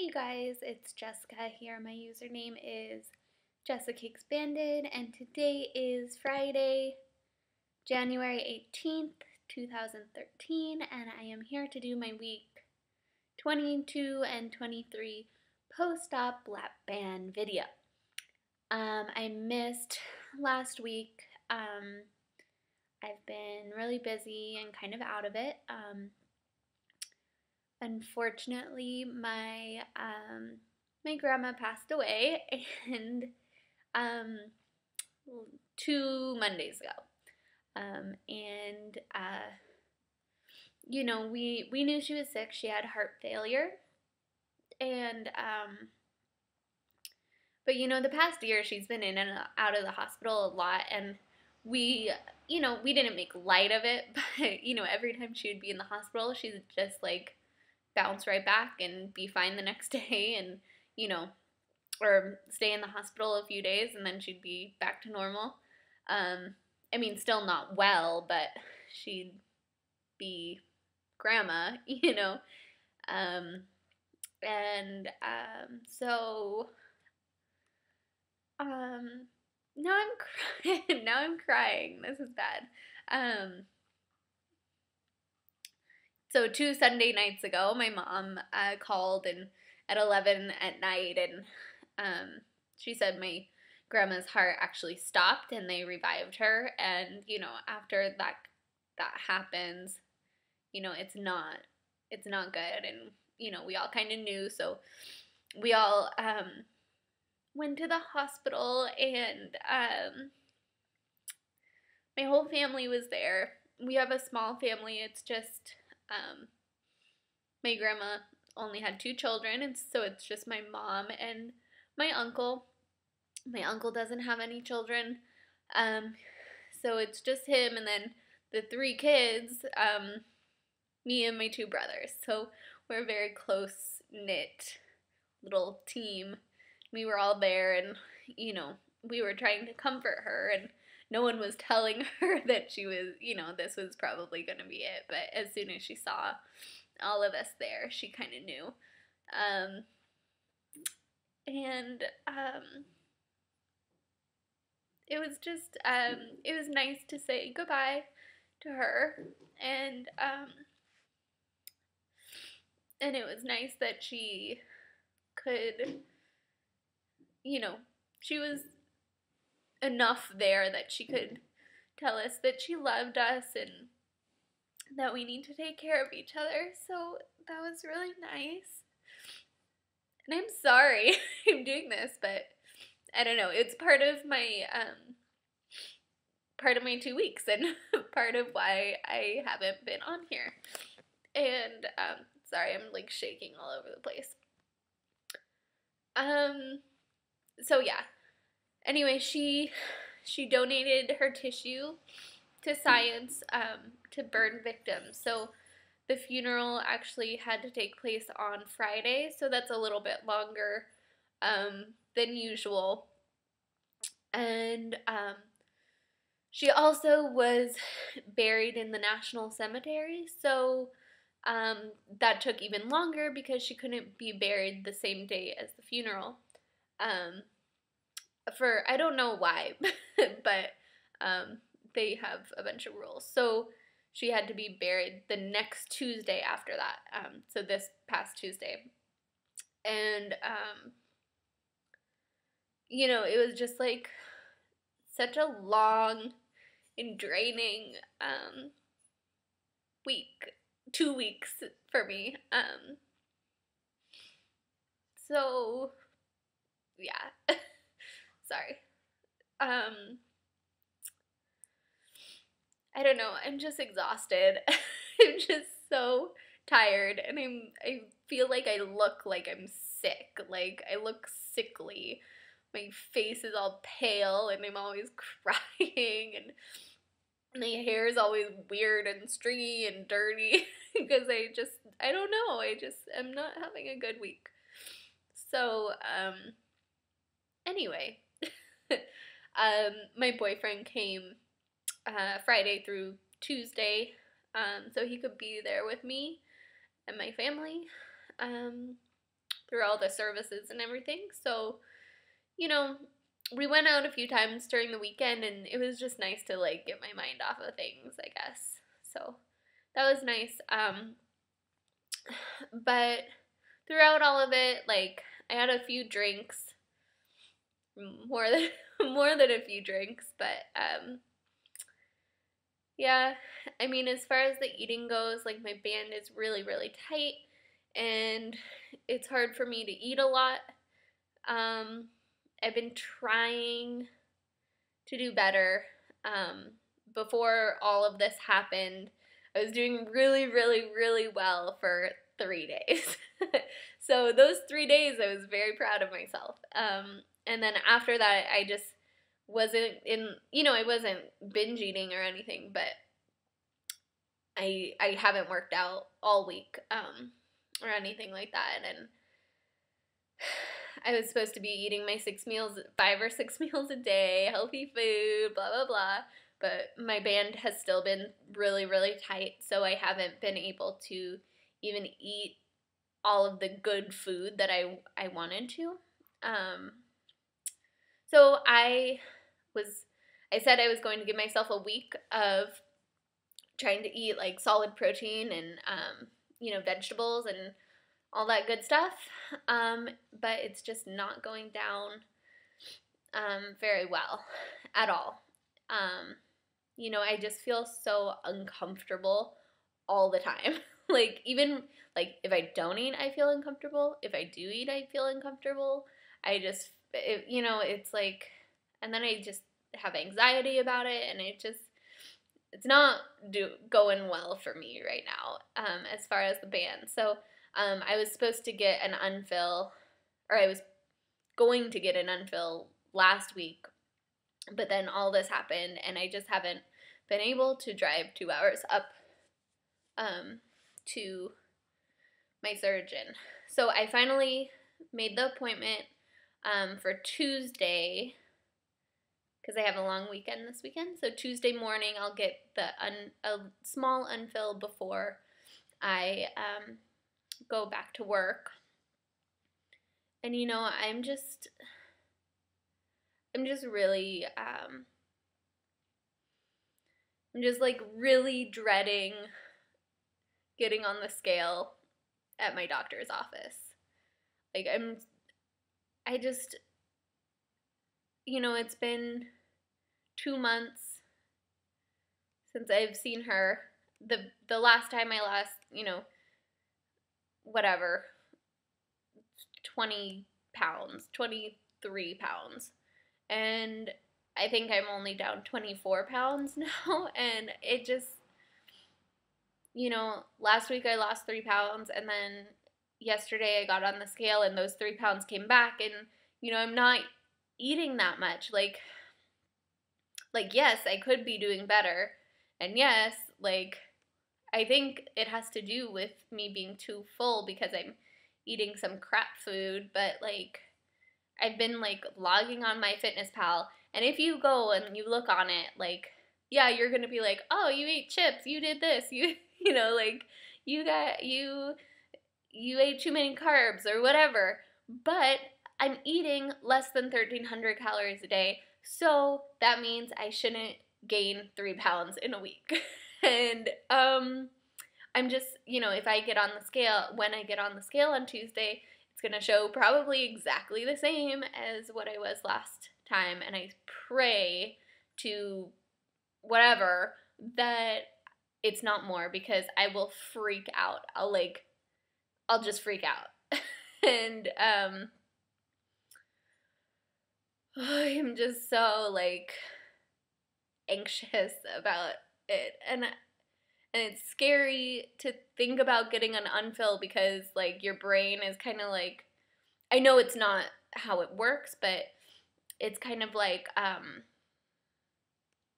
Hey you guys, it's Jessica here. My username is Jessica Expanded, and today is Friday, January 18th, 2013, and I am here to do my week 22 and 23 post-op lap band video. I missed last week. I've been really busy and kind of out of it. Unfortunately, my grandma passed away, and um, 2 Mondays ago. We knew she was sick. She had heart failure, and but the past year she's been in and out of the hospital a lot, and we didn't make light of it, but every time she would be in the hospital, she'd just like bounce right back and be fine the next day, and or stay in the hospital a few days, and then she'd be back to normal. Still not well, but she'd be grandma, Um, so now I'm crying. Now I'm crying. This is bad. So 2 Sunday nights ago, my mom called and at 11 at night, and she said my grandma's heart actually stopped and they revived her. And after that happens, it's not good, and we all kind of knew, so we all went to the hospital, and my whole family was there. We have a small family. It's just my grandma only had 2 children, and so it's just my mom and my uncle. My uncle doesn't have any children, so it's just him, and then the 3 kids, me and my 2 brothers. So we're a very close knit little team. We were all there, and we were trying to comfort her, and no one was telling her that she was, this was probably going to be it. But as soon as she saw all of us there, she kind of knew. It was just, it was nice to say goodbye to her, and it was nice that she could, she was enough there that she could tell us that she loved us and that we need to take care of each other. So that was really nice. And I'm sorry I'm doing this, but I don't know. It's part of my 2 weeks, and part of why I haven't been on here. And sorry, I'm like shaking all over the place. So yeah. Anyway, she donated her tissue to science to burn victims. So the funeral actually had to take place on Friday, so that's a little bit longer than usual. And she also was buried in the National Cemetery, so that took even longer because she couldn't be buried the same day as the funeral. I don't know why, but they have a bunch of rules. So she had to be buried the next Tuesday after that, so this past Tuesday. And, it was just like such a long and draining week, 2 weeks for me. So, yeah, sorry. I don't know, I'm just exhausted. I'm just so tired, and I feel like I look like I'm sick. Like, I look sickly. My face is all pale, and I'm always crying, and my hair is always weird and stringy and dirty because I don't know, I'm not having a good week. So, anyway, my boyfriend came Friday through Tuesday, so he could be there with me and my family. through all the services and everything. So, you know, we went out a few times during the weekend, and it was just nice to like get my mind off of things, I guess. So that was nice. But throughout all of it, like I had a few drinks, more than more than a few drinks, but yeah, I mean, as far as the eating goes, like my band is really, really tight, and it's hard for me to eat a lot. I've been trying to do better. Before all of this happened, I was doing really, really, really well for 3 days. So those 3 days, I was very proud of myself. And then after that, I just wasn't I wasn't binge eating or anything, but I haven't worked out all week, or anything like that. And I was supposed to be eating my 5 or 6 meals a day, healthy food, blah, blah, blah. But my band has still been really, really tight, so I haven't been able to even eat all of the good food that I wanted to. So I said I was going to give myself a week of trying to eat like solid protein and, vegetables and all that good stuff. But it's just not going down very well at all. I just feel so uncomfortable all the time. Like, even, like, if I don't eat, I feel uncomfortable. If I do eat, I feel uncomfortable. It's like, and then I just have anxiety about it, and it's not going well for me right now, as far as the band. So, I was supposed to get an unfill, or I was going to get an unfill last week, but then all this happened, and I just haven't been able to drive 2 hours up to my surgeon. So I finally made the appointment for Tuesday, because I have a long weekend this weekend. So Tuesday morning, I'll get a small unfill before I go back to work. And I'm just really I'm just like really dreading getting on the scale at my doctor's office. Like I just it's been 2 months since I've seen her. The last time I lost, whatever, 20 pounds, 23 pounds. And I think I'm only down 24 pounds now. And it just, last week I lost 3 pounds. And then yesterday I got on the scale and those 3 pounds came back. And, I'm not eating that much. Like, yes, I could be doing better. And yes, like, I think it has to do with me being too full because I'm eating some crap food, but like I've been like logging on MyFitnessPal, and if you go and you look on it, like, yeah, you're gonna be like, oh, you ate chips, you did this, like you ate too many carbs or whatever, but I'm eating less than 1,300 calories a day, so that means I shouldn't gain 3 pounds in a week. And I'm just, if I get on the scale, when I get on the scale on Tuesday, it's going to show probably exactly the same as what I was last time. And I pray to whatever that it's not more, because I will freak out. I'll just freak out. And I'm just so like anxious about it. And it's scary to think about getting an unfill, because like your brain is kind of like, I know it's not how it works, but it's kind of like,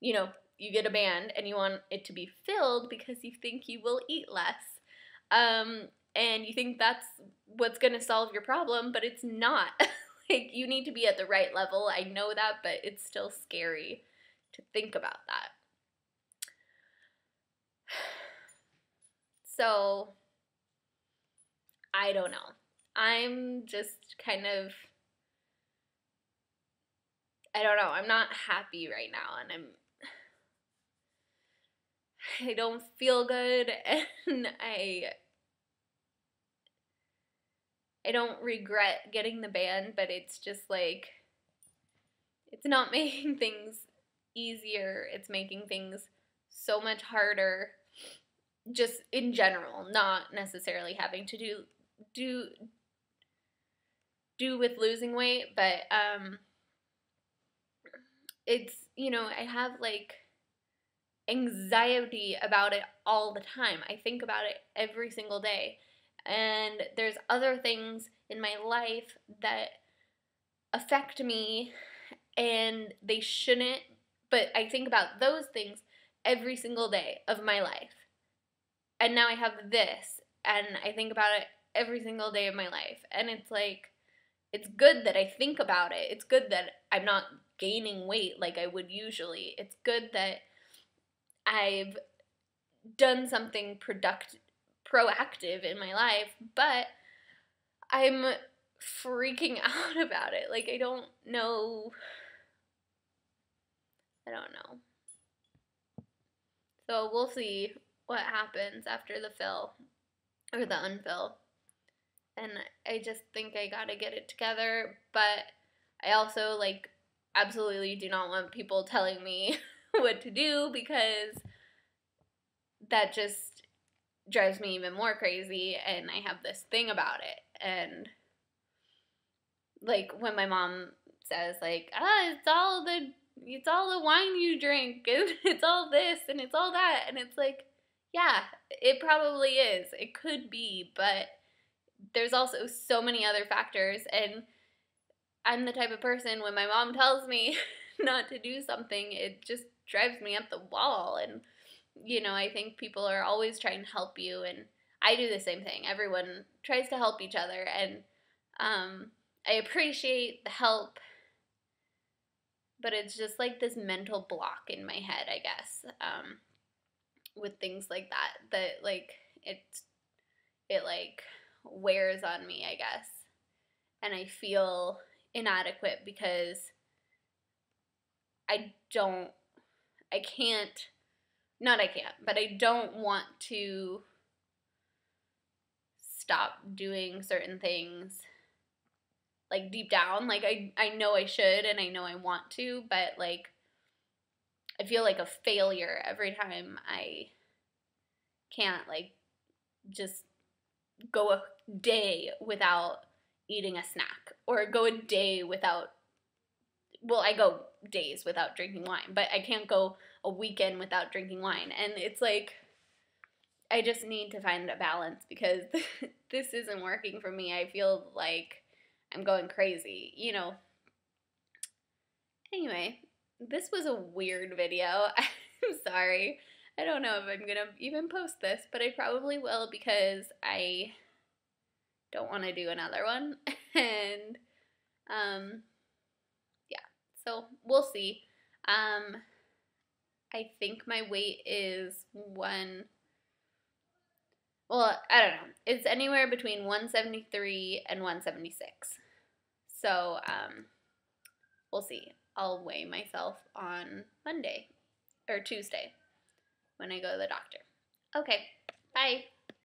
you get a band and you want it to be filled because you think you will eat less. And you think that's what's going to solve your problem, but it's not. Like, you need to be at the right level. I know that, but it's still scary to think about that. So, I don't know. I'm just kind of, I don't know, I'm not happy right now, and I don't feel good, and I don't regret getting the band, but it's just like, it's not making things easier. It's making things so much harder, just in general, not necessarily having to do with losing weight, but it's, I have like anxiety about it all the time. I think about it every single day. And there's other things in my life that affect me and they shouldn't, but I think about those things every single day of my life. And now I have this, and I think about it every single day of my life. And it's like, it's good that I think about it. It's good that I'm not gaining weight like I would usually. It's good that I've done something proactive in my life, but I'm freaking out about it. Like, I don't know. So we'll see what happens after the fill or the unfill. And I just think I gotta get it together, but I also like absolutely do not want people telling me what to do, because that just drives me even more crazy, and I have this thing about it. And like when my mom says like, it's all the wine you drink, and it's all this and it's all that, and it's like, yeah, it probably is. It could be, but there's also so many other factors, and I'm the type of person, when my mom tells me not to do something, it just drives me up the wall. And I think people are always trying to help you, and I do the same thing. Everyone tries to help each other, and I appreciate the help, but it's just like this mental block in my head, I guess, with things like that like it like wears on me, I guess, and I feel inadequate because I don't want to stop doing certain things, like deep down. Like I know I should, and I know I want to, but like I feel like a failure every time I can't like just go a day without eating a snack, or go a day without, well, I go days without drinking wine, but I can't go a weekend without drinking wine. And it's like, I just need to find a balance, because this isn't working for me. I feel like I'm going crazy, Anyway, this was a weird video. I'm sorry. I don't know if I'm gonna even post this, but I probably will, because I don't want to do another one. And yeah, so we'll see. I think my weight is I don't know. It's anywhere between 173 and 176. So, we'll see. I'll weigh myself on Monday or Tuesday when I go to the doctor. Okay, bye.